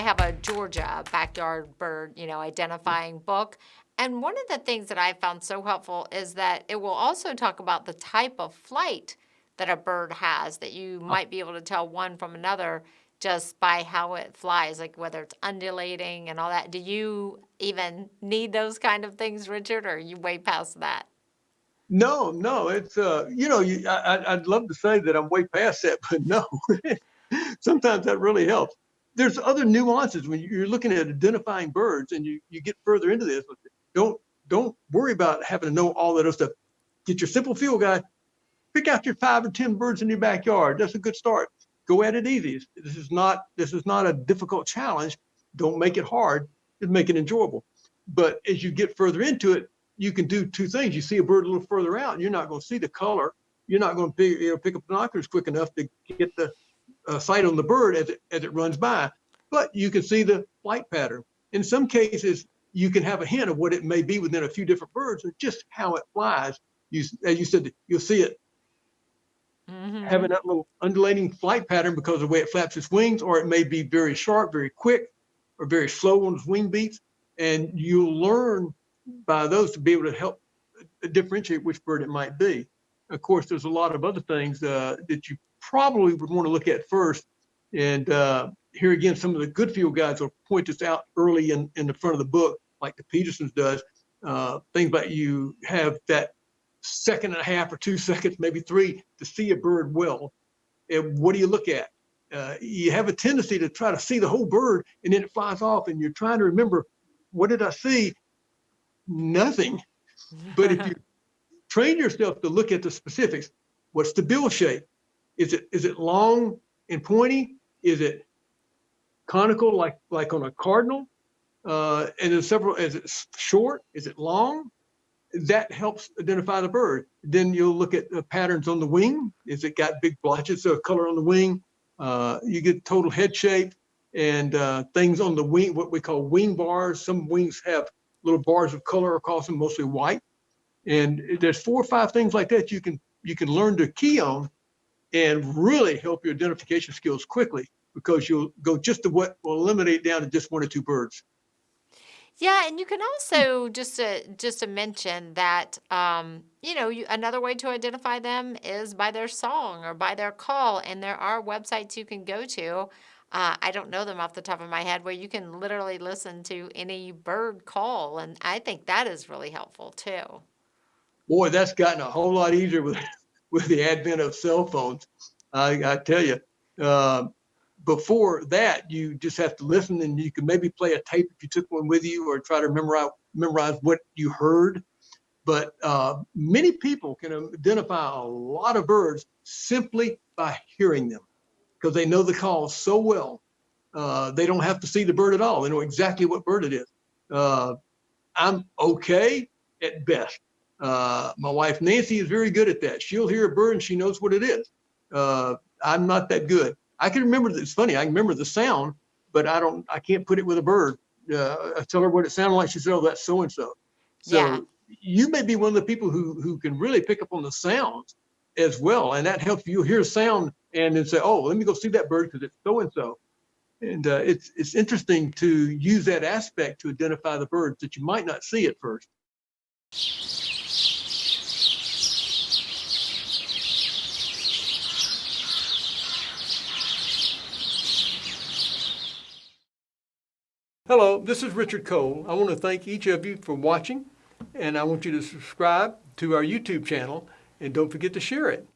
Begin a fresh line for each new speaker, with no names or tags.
I have a Georgia backyard bird, identifying book. And one of the things that I found so helpful is that it will also talk about the type of flight that a bird has, that you
Oh,
might be able to tell one from another just by how it flies, like whether it's undulating and all that. Do you even need those kind of things, Richard, or are you way past that?
no, no, it's I'd love to say that I'm way past that, but no. Sometimes that really helps. There's other nuances when you're looking at identifying birds and you get further into this. Don't don't worry about having to know all that other stuff. Get your simple field guide. Pick out your 5 or 10 birds in your backyard. That's a good start. Go at it easy. This is not a difficult challenge. Don't make it hard. Just make it enjoyable. But as you get further into it, you can do two things. You see a bird a little further out, and you're not going to see the color. You're not going to pick up binoculars quick enough to get the sight on the bird as it runs by. But you can see the flight pattern. In some cases, you can have a hint of what it may be within a few different birds and just how it flies. As you said, you'll see it
Hmm.
having that little undulating flight pattern because of the way it flaps its wings, or it may be very sharp, very quick, or very slow on its wing beats. And you'll learn by those to be able to help differentiate which bird it might be. Of course, there's a lot of other things that you probably would want to look at first. And here again, some of the good field guides will point this out early in the front of the book, like the Petersons does. Things like you have that second and a half or 2 seconds, maybe three, to see a bird well. And what do you look at? You have a tendency to try to see the whole bird and then it flies off and you're trying to remember, what did I see? Nothing. But if you train yourself to look at the specifics, what's the bill shape? Is it long and pointy? Is it conical like on a cardinal? And then several, is it short? Is it long? That helps identify the bird. Then you'll look at the patterns on the wing. Is it got big blotches of color on the wing? You get total head shape and things on the wing, what we call wing bars. Some wings have little bars of color across them, mostly white. And there's 4 or 5 things like that you can learn to key on and really help your identification skills quickly because you'll go just to what will eliminate down to just 1 or 2 birds.
Yeah, and you can also just to mention that another way to identify them is by their song or by their call, and there are websites you can go to. I don't know them off the top of my head where you can literally listen to any bird call, and I think that is really helpful too.
Boy, that's gotten a whole lot easier with with the advent of cell phones. I tell you, uh, before that, you just have to listen, and you can maybe play a tape if you took one with you, or try to memorize what you heard. But many people can identify a lot of birds simply by hearing them because they know the call so well. They don't have to see the bird at all. They know exactly what bird it is. Uh, I'm okay at best. My wife Nancy is very good at that. She'll hear a bird and she knows what it is. I'm not that good. I can remember. It's funny. I can remember the sound, but I don't. I can't put it with a bird. I tell her what it sounded like. She said, "Oh, that's so and so."
Yeah.
So you may be one of the people who can really pick up on the sounds as well, and that helps you hear a sound and then say, "Oh, let me go see that bird because it's so and so." And it's interesting to use that aspect to identify the birds that you might not see at first. Hello, this is Richard Cole. I want to thank each of you for watching, and I want you to subscribe to our YouTube channel, and don't forget to share it.